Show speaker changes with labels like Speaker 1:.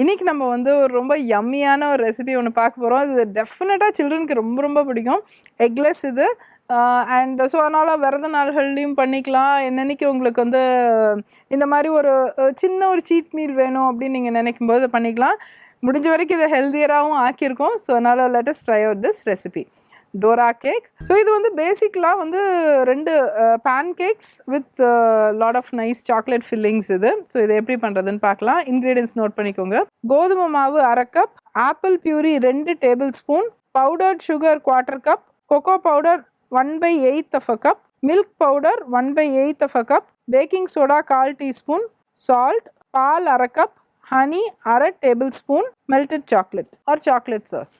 Speaker 1: இன்னைக்கு நம்ம வந்து ஒரு ரொம்ப யம்மியான ஒரு ரெசிபி ஒன்று பார்க்க போகிறோம். இது டெஃபினட்டாக சில்ட்ரனுக்கு ரொம்ப ரொம்ப பிடிக்கும். எக்லெஸ் இது. அண்ட் ஸோ அதனால் விரத நாள்கள்லையும் பண்ணிக்கலாம். என்னன்னைக்கு உங்களுக்கு வந்து இந்த மாதிரி ஒரு சின்ன ஒரு சீட் மீல் வேணும் அப்படின்னு நீங்கள் நினைக்கும்போது பண்ணிக்கலாம். முடிஞ்ச வரைக்கும் இதை ஹெல்த்தியராகவும் ஆக்கியிருக்கோம். ஸோ அதனால் let us try out this recipe. Dora cake. So இது வந்து பேசிக்கலாக வந்து 2 pancakes with lot of nice chocolate fillings இது. ஸோ இதை எப்படி பண்ணுறதுன்னு பார்க்கலாம். இன்க்ரீடியன்ஸ் நோட் பண்ணிக்கோங்க. கோதுமை மாவு 1/2 cup, apple puree 2 tablespoon, powdered sugar 1/4 cup, cocoa powder 1/8 cup, milk powder 1/8 cup, baking soda 1/4 teaspoon, salt, பால் 1/2 cup, honey 1/2 tablespoon, melted chocolate or chocolate sauce.